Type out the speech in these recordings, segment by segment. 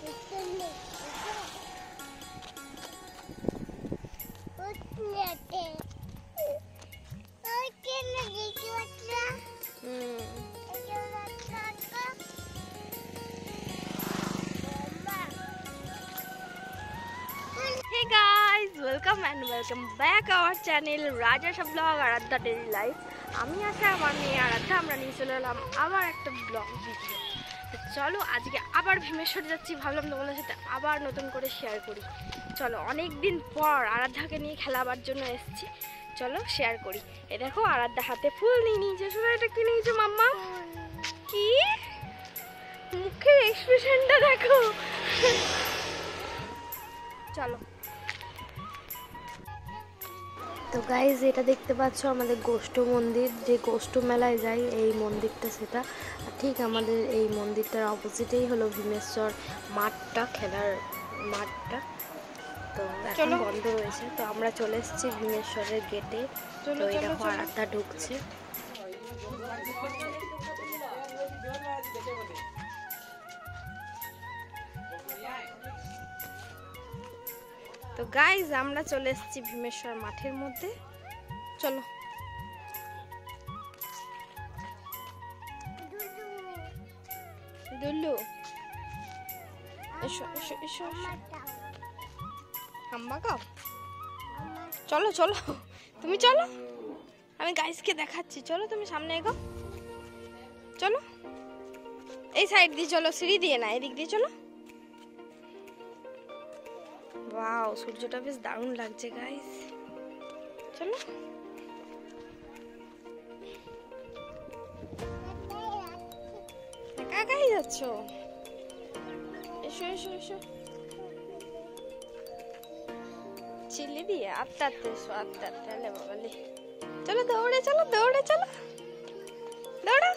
Hey guys, welcome and welcome back our channel Raja Vlog Aradha Daily Life. আমি আছি আমার মেয়ে আরাধ্যা, আমরা নিয়ে চলে এলাম আবার একটা ব্লগ ভিডিও। চলো আজকে আবার ভীমেশ্বর যাচ্ছি, ভাবলাম তোমাদের সাথে আবার নতুন করে শেয়ার করি। চলো অনেক দিন পর আরাধ্যাকে নিয়ে খেলাবার জন্য এসেছি, চলো শেয়ার করি। এ দেখো আরাধ্যা হাতে ফুল নিয়ে নিয়েছে। শোনো এটা কি নিয়েছো মাম্মা? কি মুখের এক্সপ্রেশনটা দেখো। চলো। তো গাইজ এটা দেখতে পাচ্ছ আমাদের গোষ্ঠ মন্দির, যে গোষ্ঠ মেলায় যাই এই মন্দিরটা সেটা। আর ঠিক আমাদের এই মন্দিরটার অপোজিটেই হলো ভীমেশ্বর মাঠটা, খেলার মাঠটা। তো এখন বন্ধ রয়েছে, তো আমরা চলে এসেছি ভীমেশ্বরের গেটে। তো এই দেখো আরাধ্যা ঢুকছে। তো গাইজ আমরা চলে এসেছি ভীমেশ্বর মাঠের মধ্যে, চলো। দুলু এসো এসো এসো, হাম্মা খাও। চলো চলো তুমি চলো, আমি গাইজকে দেখাচ্ছি। চলো তুমি সামনে এগো, চলো এই সাইড দিয়ে চলো, সিঁড়ি দিয়ে না, এদিক দিয়ে চলো। ওয়াও, সূর্যটা বেশ দারুণ লাগছে গাইস। চলো একা একাই যাচ্ছ? এসো এসো এসো, চিল্লি দিয়ে আস্তে আস্তে এসো, আস্তে আস্তে। আলে বাবালে, চলো দৌড়ে চলো, দৌড়ে চলো, দৌড়ো।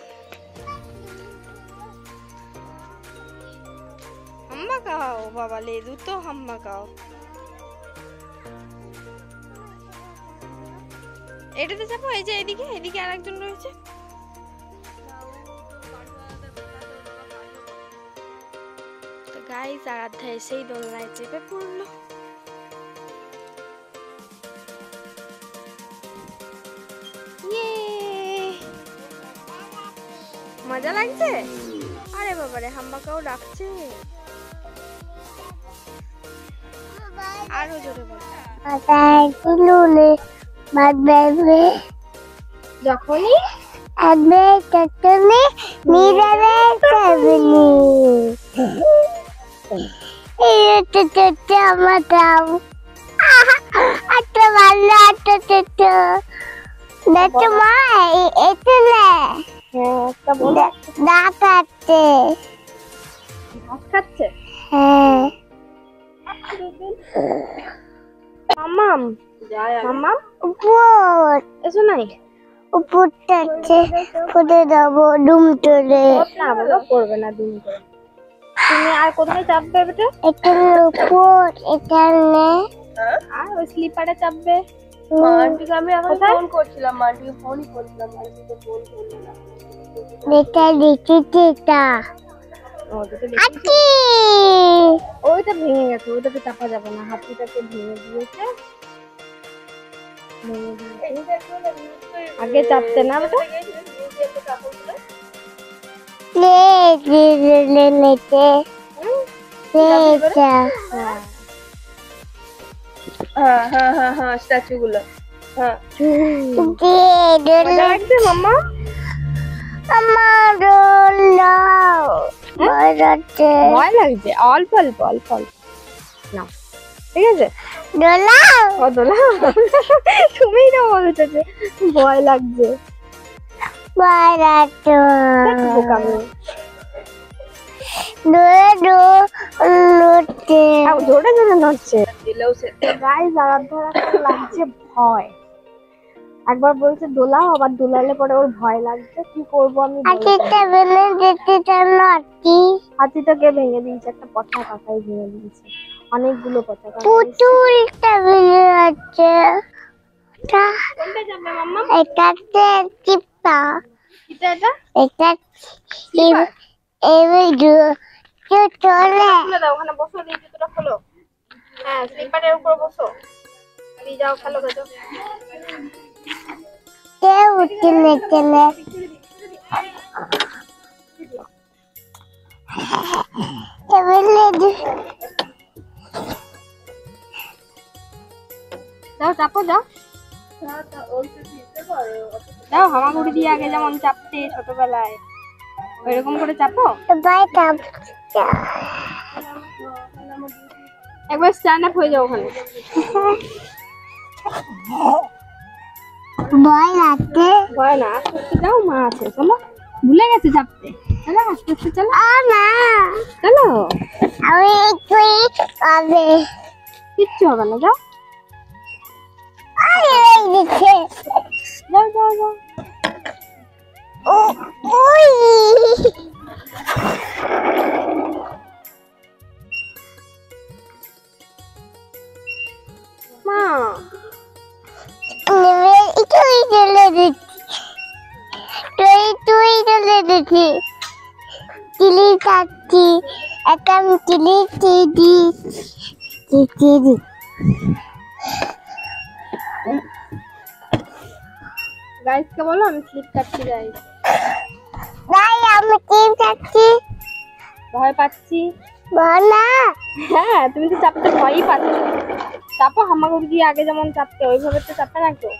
হাম্মা খাও বাবালে, দুটো হাম্মা খাও। এটাতে চাপো, এই যে এদিকে, এদিকে আরেকজন রয়েছে। তো গাইস আরাধ্যা এসেই দোলনায় চেপে পড়লো। মজা লাগছে? আরে বাবারে, হাম্মাকাও ডাকছে। আরো জোরে বল। যখনই খাচ্ছে। মাম্মাম মাম্মাম উপর এসো নাই, উপরটা আছে, কোথায় যাবো? ডুম চলে না বাবা, করবে না ডুম করে। তুমি আর কোথায় চাপবে বেটা? এখানে উপর, এখানে আর ওই স্লিপারে চাপবে। মান্টিকে আমি এখন ফোন করছিলাম, মান্টিকে ফোনই করছিলাম, মান্টিকে ফোন করলো না। এটা দেখেছি, এটা ওইটা ভেঙে গেছে, ওইটাকে চাপা যাবে না। হাতিটাকে ভেঙে দিয়েছে, আগে চাপতে না বেটা। হ্যাঁ স্ট্যাচু গুলো, হ্যাঁ মাম্মা। ভয় লাগছে, অল্প অল্প অল্প অল্প না, ঠিক আছে? তুমি না বলছো যে ভয় লাগছে, ভয় লাগছে। জোরে জোরে নড়ছে, গাইস আরাধ্যার লাগছে ভয়। একবার বলছে দোলাও, আবার দোলালে পরে ওর ভয় লাগছে। কি করবো আমি? হাতিটাকে ভেঙে দিয়েছে, একটা পতাকায় ভেঙে দিয়েছে, অনেকগুলো পতাকা। পুতুলটা ভেঙে যাচ্ছে। কোনটা যাবে মাম্মা? এটাতে চিপটা, এটা এটা এটা এই খুলে দাও, ওখানে বসো, দিয়ে জুতোটা খোলো। হ্যাঁ, স্লিপারের উপর বসো, দিয়ে যাও, খেলো গেছো। যাও চাপো, যাও যাও, হামাগুড়ি দিয়ে আগে যেমন চাপতে ছোটবেলায় ওইরকম করে চাপো। একবার স্ট্যান্ড আপ হয়ে যাও ওখানে। ভয় না, আস্তে আস্তে যাও, মা আছে। চলো, ভুলে গেছে চাপতে। চলো আস্তে আস্তে চলো। চলো, কিচ্ছু হবে না, যাও যাও যাও যাও। মা গাইসকে বলো আমি স্লিপ কাটছি। গাইস ভয় পাচ্ছি। হ্যাঁ, তুমি তো চাপতে ভয়ই পাচ্ছ। চাপো, হামাগুড়ি দিয়ে আগে যেমন চাপতে ওইভাবে তো চাপতে না। তো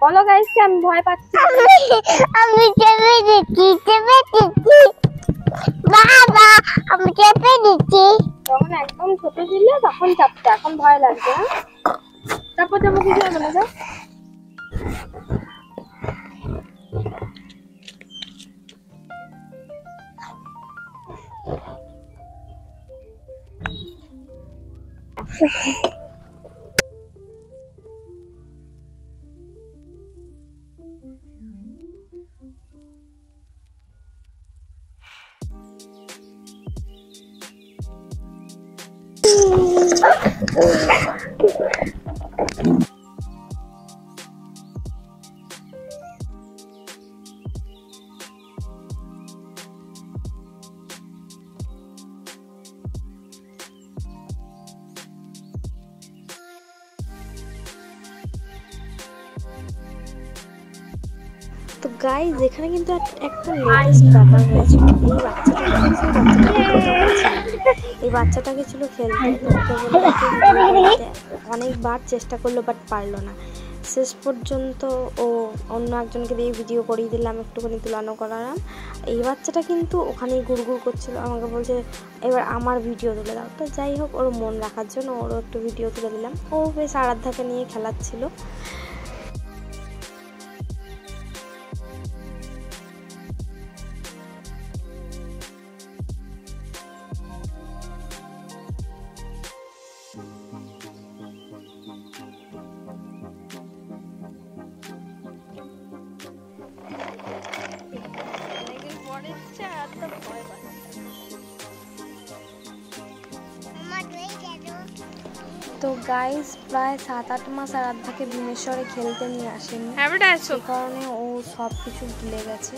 বলো গাইসকে আমি ভয় পাচ্ছি। তখন একদম ছোট ছিলে তখন চাপতে, এখন ভয় লাগছে। হ্যাঁ, চাপো চাপো, কিছু হবে না। যাও তো গাইস, এখানে কিন্তু একটা লেটেস্ট ব্যাপার হয়েছে। এই বাচ্চাটাকে ছিল খেলতে, অনেকবার চেষ্টা করলো বাট পারলো না। শেষ পর্যন্ত ও অন্য একজনকে দিয়ে ভিডিও করিয়ে দিলাম, একটুখানি তুলানো করালাম। এই বাচ্চাটা কিন্তু ওখানেই গুড়গুড় করছিল, আমাকে বলছে এবার আমার ভিডিও তুলে দাও। তো যাই হোক, ওর মন রাখার জন্য ওরও একটু ভিডিও তুলে দিলাম। ও বেশ আরাধ্যাকে নিয়ে খেলাচ্ছিল। তো গাইস, প্রায় 7-8 মাস আরাধ্যাকে ভীমেশ্বরে খেলতে নিয়ে আসেনি, সেই কারণে ও সব কিছু ভুলে গেছে।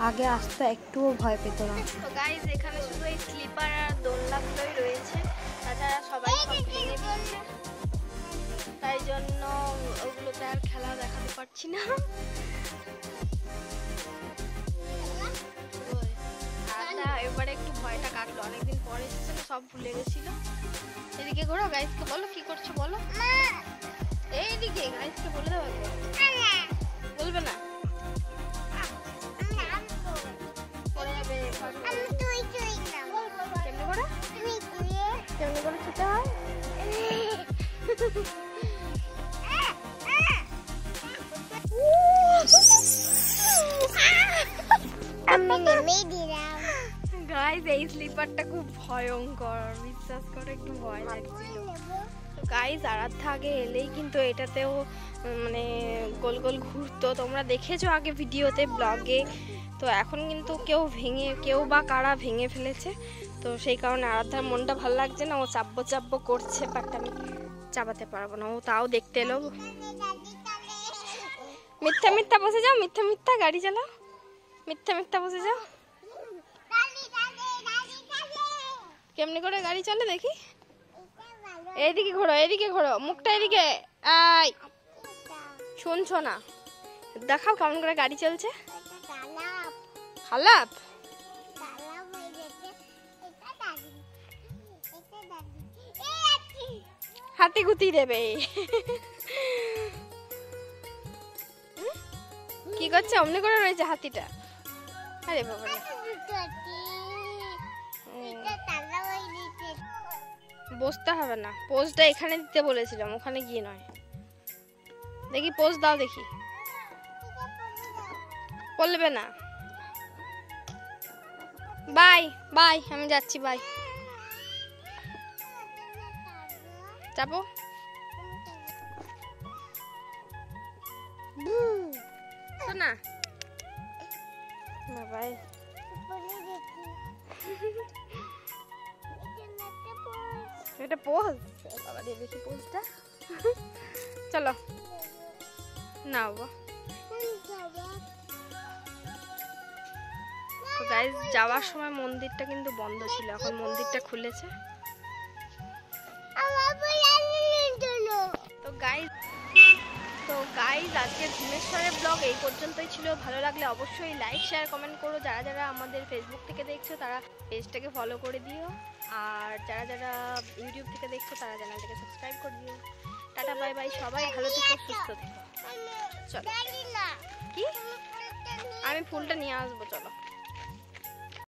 আগে আসতো, একটুও ভয় পেত না। তো গাইস, এখানে শুধু এই স্লিপার আর দোলনাগুলোই রয়েছে, তাছাড়া সবাই সব ভেঙে দিয়েছে। তাই জন্য ওগুলোতে আর খেলা দেখাতে পারছি না। এবারে একটু ভয়টা কাটলো, অনেকদিন পরে এসেছিল, সব ভুলে গেছিল। এদিকে ঘোরো, গাইসকে বলো কি করছো বলো। এইদিকে গাইসকে বলে দাও। বলবে না, কেমনি করে খেতে হয়। গাইস, এই স্লিপারটা খুব ভয়ঙ্কর, বিশ্বাস করে একটু ভয় লাগছিল। তো গাইস, আরাধ্যা আগে এলেই কিন্তু এটাতেও মানে গোল গোল ঘুরতো, তোমরা দেখেছো আগে ভিডিওতে, ব্লগে। তো এখন কিন্তু কেউ বা কারা ভেঙে ফেলেছে। তো সেই কারণে আরাধ্যার মনটা ভালো লাগছে না, ও চাপবো চাপবো করছে, বাট আমি চাপাতে পারবো না। ও তাও দেখতে এলো। মিথ্যা মিথ্যা বসে যাও, মিথ্যা মিথ্যা গাড়ি চালাও, মিথ্যা মিথ্যা বসে যাও। কেমনে করে গাড়ি চলে দেখি। এইদিকে ঘোরো, এইদিকে ঘোরো, মুখটা এদিকে। আই শুনছো না? দেখাও কেমন করে গাড়ি চলছে। খারাপ হাতি গুতি দেবে। কি করছে? অমনি করে রয়েছে হাতিটা। আরে বাবা, বসতে হবে না, পোজটা এখানে দিতে বলেছিলাম, ওখানে গিয়ে নয়। দেখি পোজ দাও দেখি। বলবে না। বাই বাই, আমি যাচ্ছি, বাই। যাবো শোনা বাবাই। এটা পোজ বাবা, দিয়ে দেখি পোজটা। চলো না বাবা। তো গাইস, যাওয়ার সময় মন্দিরটা কিন্তু বন্ধ ছিল, এখন মন্দিরটা খুলেছে। তো গাইস আজকে ভীমেশ্বরের ব্লগ এই পর্যন্তই ছিল। ভালো লাগলে অবশ্যই লাইক শেয়ার কমেন্ট করো। যারা যারা আমাদের ফেসবুক থেকে দেখছো তারা পেজটাকে ফলো করে দিও, আর যারা যারা ইউটিউব থেকে দেখছো তারা চ্যানেলটাকে সাবস্ক্রাইব করে দিও। টাটা বাই বাই, সবাই ভালো থেকো, সুস্থ থেকো। চলো কি, আমি ফুলটা নিয়ে আসবো, চলো।